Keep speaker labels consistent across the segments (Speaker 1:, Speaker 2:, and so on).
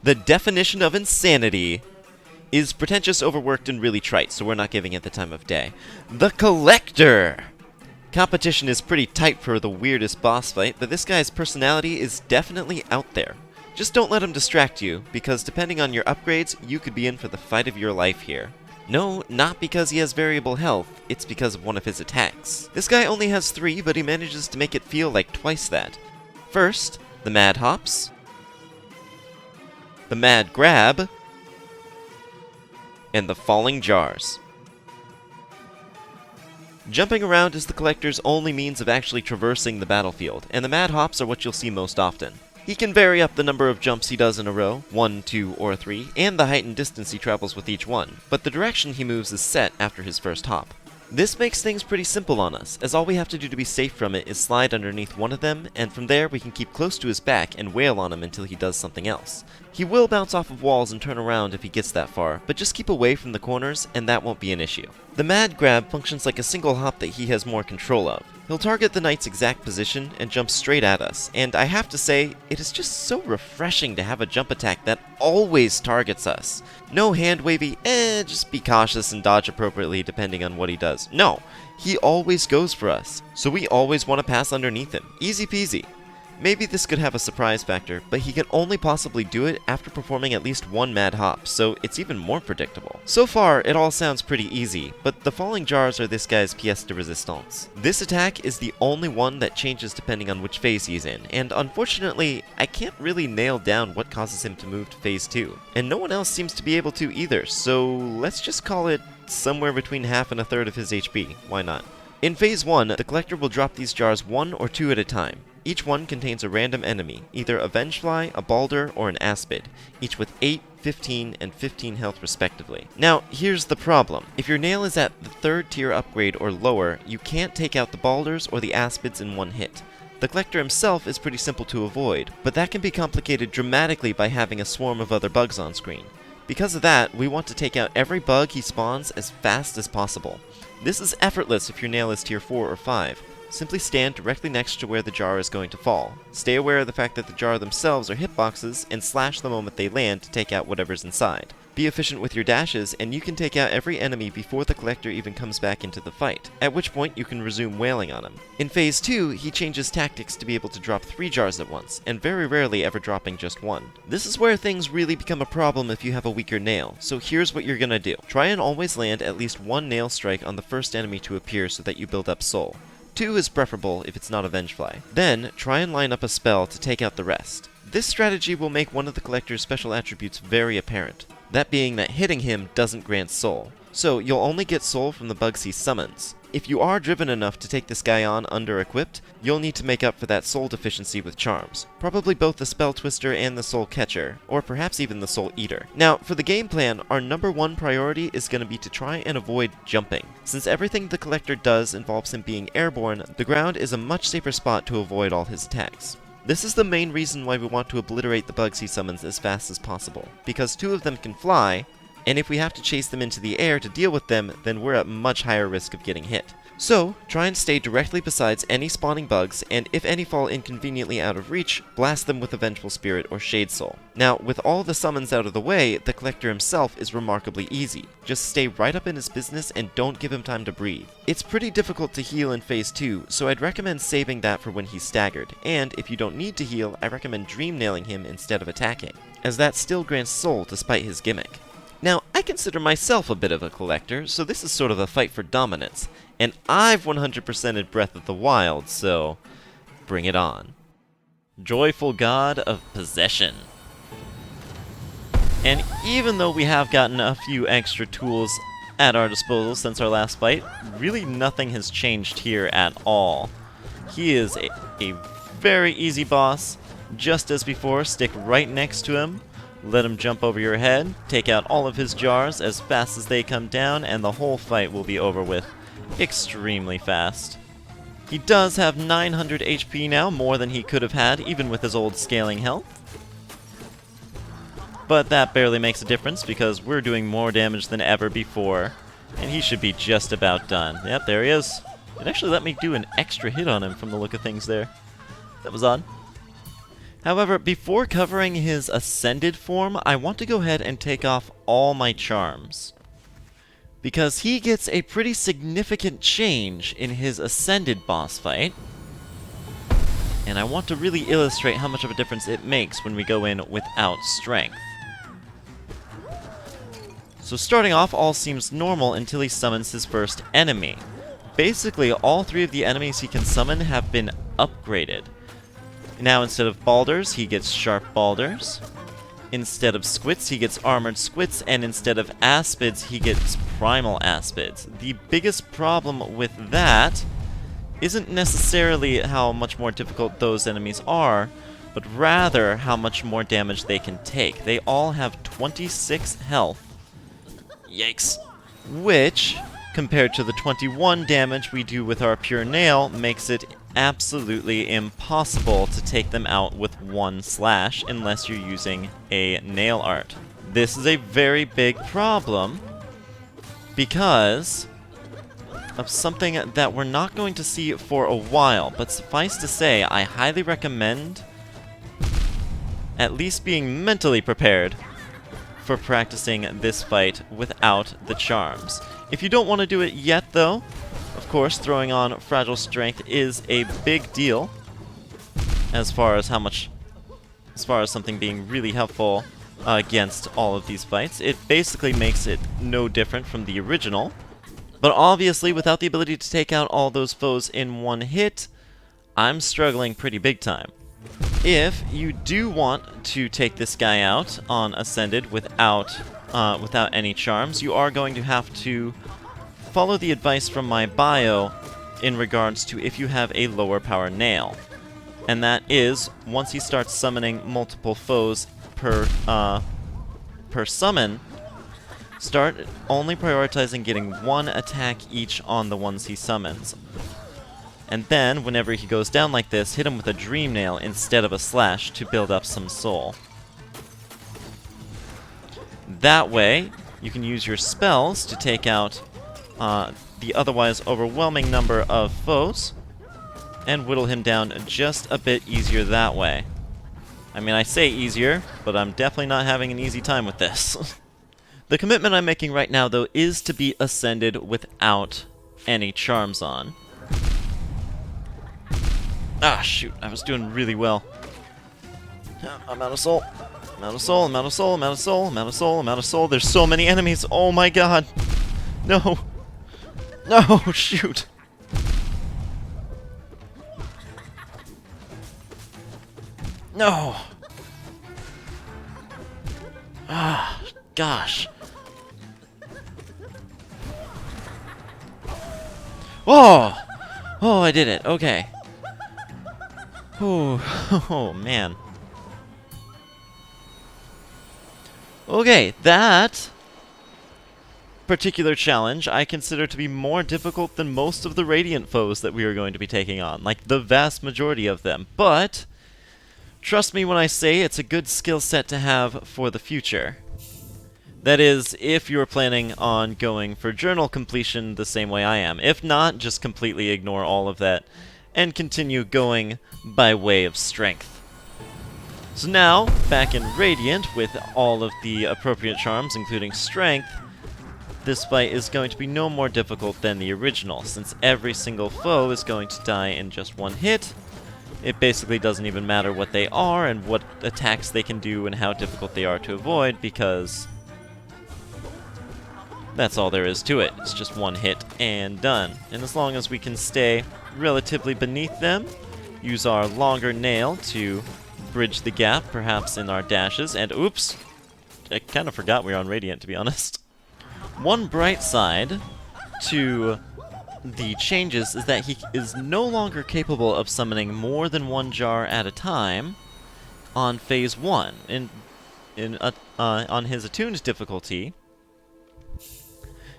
Speaker 1: The definition of insanity is pretentious, overworked, and really trite, so we're not giving it the time of day. The Collector! Competition is pretty tight for the weirdest boss fight, but this guy's personality is definitely out there. Just don't let him distract you, because depending on your upgrades, you could be in for the fight of your life here. No, not because he has variable health, it's because of one of his attacks. This guy only has 3, but he manages to make it feel like twice that. First, the Mad Hops, the Mad Grab, and the Falling Jars. Jumping around is the Collector's only means of actually traversing the battlefield, and the Mad Hops are what you'll see most often. He can vary up the number of jumps he does in a row, 1, 2, or 3, and the height and distance he travels with each one, but the direction he moves is set after his first hop. This makes things pretty simple on us, as all we have to do to be safe from it is slide underneath one of them, and from there we can keep close to his back and wail on him until he does something else. He will bounce off of walls and turn around if he gets that far, but just keep away from the corners and that won't be an issue. The Mad Grab functions like a single hop that he has more control of. He'll target the knight's exact position and jump straight at us, and I have to say, it is just so refreshing to have a jump attack that always targets us. No hand-wavy, just be cautious and dodge appropriately depending on what he does. No, he always goes for us, so we always want to pass underneath him. Easy peasy. Maybe this could have a surprise factor, but he can only possibly do it after performing at least one Mad Hop, so it's even more predictable. So far, it all sounds pretty easy, but the Falling Jars are this guy's pièce de résistance. This attack is the only one that changes depending on which phase he's in, and unfortunately, I can't really nail down what causes him to move to phase 2. And no one else seems to be able to either, so let's just call it somewhere between half and a third of his HP. Why not? In phase 1, the Collector will drop these jars 1 or 2 at a time. Each one contains a random enemy, either a Vengefly, a Balder, or an Aspid, each with 8, 15, and 15 health respectively. Now, here's the problem. If your nail is at the 3rd tier upgrade or lower, you can't take out the Balders or the Aspids in one hit. The Collector himself is pretty simple to avoid, but that can be complicated dramatically by having a swarm of other bugs on screen. Because of that, we want to take out every bug he spawns as fast as possible. This is effortless if your nail is tier 4 or 5. Simply stand directly next to where the jar is going to fall. Stay aware of the fact that the jar themselves are hitboxes, and slash the moment they land to take out whatever's inside. Be efficient with your dashes, and you can take out every enemy before the Collector even comes back into the fight, at which point you can resume wailing on him. In phase 2, he changes tactics to be able to drop 3 jars at once, and very rarely ever dropping just 1. This is where things really become a problem if you have a weaker nail, so here's what you're gonna do. Try and always land at least 1 nail strike on the first enemy to appear so that you build up soul. 2 is preferable if it's not a Vengefly. Then, try and line up a spell to take out the rest. This strategy will make one of the Collector's special attributes very apparent, that being that hitting him doesn't grant soul. So, you'll only get soul from the bugs he summons. If you are driven enough to take this guy on under-equipped, you'll need to make up for that soul deficiency with charms. Probably both the Spell Twister and the Soul Catcher, or perhaps even the Soul Eater. Now, for the game plan, our number 1 priority is going to be to try and avoid jumping. Since everything the Collector does involves him being airborne, the ground is a much safer spot to avoid all his attacks. This is the main reason why we want to obliterate the bugs he summons as fast as possible, because 2 of them can fly, and if we have to chase them into the air to deal with them, then we're at much higher risk of getting hit. So, try and stay directly besides any spawning bugs, and if any fall inconveniently out of reach, blast them with a Vengeful Spirit or Shade Soul. Now, with all the summons out of the way, the Collector himself is remarkably easy. Just stay right up in his business and don't give him time to breathe. It's pretty difficult to heal in phase 2, so I'd recommend saving that for when he's staggered, and if you don't need to heal, I recommend Dream Nailing him instead of attacking, as that still grants soul despite his gimmick. Now, I consider myself a bit of a collector, so this is sort of a fight for dominance, and I've 100%ed Breath of the Wild, so bring it on. Joyful God of Possession. And even though we have gotten a few extra tools at our disposal since our last fight, really nothing has changed here at all. He is a very easy boss. Just as before, stick right next to him. Let him jump over your head, take out all of his jars as fast as they come down, and the whole fight will be over with extremely fast. He does have 900 HP now, more than he could have had even with his old scaling health. But that barely makes a difference because we're doing more damage than ever before, and he should be just about done. Yep, there he is. It actually let me do an extra hit on him from the look of things there. That was odd. However, before covering his Ascended form, I want to go ahead and take off all my charms, because he gets a pretty significant change in his Ascended boss fight, and I want to really illustrate how much of a difference it makes when we go in without strength. So starting off, all seems normal until he summons his first enemy. Basically, all 3 of the enemies he can summon have been upgraded. Now, instead of Balders, he gets Sharp Balders. Instead of Squits, he gets Armored Squits. And instead of Aspids, he gets Primal Aspids. The biggest problem with that isn't necessarily how much more difficult those enemies are, but rather how much more damage they can take. They all have 26 health. Yikes. Which, compared to the 21 damage we do with our Pure Nail, makes it absolutely impossible to take them out with 1 slash unless you're using a nail art. This is a very big problem because of something that we're not going to see for a while, but suffice to say, I highly recommend at least being mentally prepared for practicing this fight without the charms. If you don't want to do it yet, though, of course, throwing on Fragile Strength is a big deal as far as something being really helpful against all of these fights. It basically makes it no different from the original, but obviously without the ability to take out all those foes in one hit, I'm struggling pretty big time. If you do want to take this guy out on Ascended without any charms, you are going to have to follow the advice from my bio in regards to if you have a lower power nail. And that is, once he starts summoning multiple foes per summon, start only prioritizing getting 1 attack each on the ones he summons. And then, whenever he goes down like this, hit him with a Dream Nail instead of a slash to build up some soul. That way, you can use your spells to take out the otherwise overwhelming number of foes, and whittle him down just a bit easier that way. I mean, I say easier, but I'm definitely not having an easy time with this. The commitment I'm making right now, though, is to be Ascended without any charms on. Ah, shoot, I was doing really well. I'm out of soul. I'm out of soul, I'm out of soul, I'm out of soul, I'm out of soul, I'm out of soul. There's so many enemies, oh my god. No. No, shoot. No. Ah, gosh. Oh! Oh, I did it. Okay. Oh, man. Okay, that particular challenge I consider to be more difficult than most of the Radiant foes that we are going to be taking on. Like, the vast majority of them. But trust me when I say it's a good skill set to have for the future. That is, if you're planning on going for journal completion the same way I am. If not, just completely ignore all of that and continue going by way of strength. So now, back in Radiant with all of the appropriate charms, including strength, this fight is going to be no more difficult than the original, since every single foe is going to die in just 1 hit. It basically doesn't even matter what they are and what attacks they can do and how difficult they are to avoid, because that's all there is to it. It's just 1 hit and done. And as long as we can stay relatively beneath them, use our longer nail to bridge the gap, perhaps in our dashes, and oops! I kind of forgot we were on Radiant, to be honest. One bright side to the changes is that he is no longer capable of summoning more than 1 jar at a time on Phase 1. On his Attuned difficulty,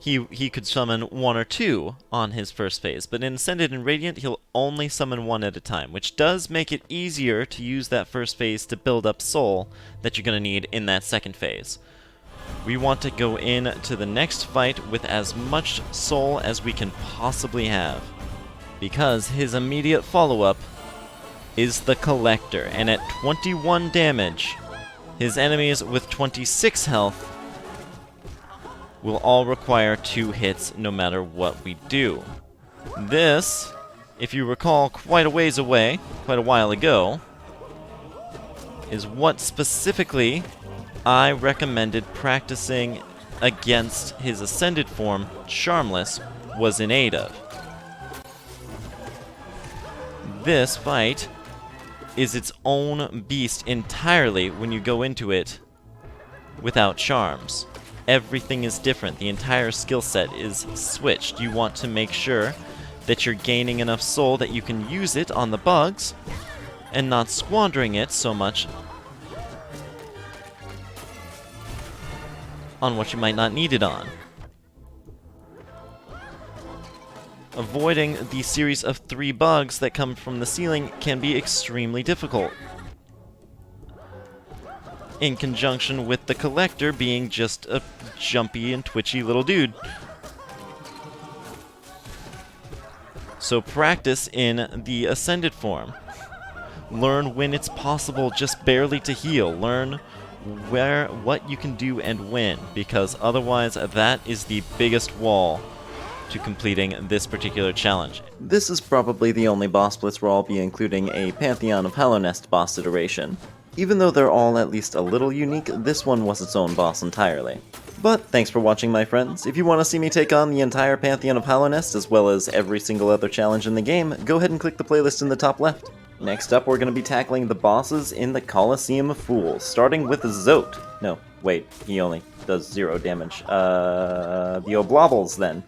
Speaker 1: he could summon 1 or 2 on his first phase, but in Ascended and Radiant, he'll only summon 1 at a time, which does make it easier to use that first phase to build up soul that you're going to need in that second phase. We want to go into the next fight with as much soul as we can possibly have, because his immediate follow-up is the Collector, and at 21 damage, his enemies with 26 health will all require 2 hits no matter what we do. This, if you recall quite a ways away, quite a while ago, is what specifically I recommended practicing against his Ascended form, Charmless, was in aid of. This fight is its own beast entirely when you go into it without charms. Everything is different. The entire skill set is switched. You want to make sure that you're gaining enough soul that you can use it on the bugs and not squandering it so much on what you might not need it on. Avoiding the series of 3 bugs that come from the ceiling can be extremely difficult, in conjunction with the Collector being just a jumpy and twitchy little dude. So practice in the Ascended form. Learn when it's possible just barely to heal. Learn what you can do and when, because otherwise that is the biggest wall to completing this particular challenge. This is probably the only boss blitz where I'll be including a Pantheon of Hallownest boss iteration. Even though they're all at least a little unique, this one was its own boss entirely. But thanks for watching, my friends. If you want to see me take on the entire Pantheon of Hallownest, as well as every single other challenge in the game, go ahead and click the playlist in the top left. Next up, we're going to be tackling the bosses in the Colosseum of Fools, starting with Zote. No, wait, he only does 0 damage. The Oblobbles, then.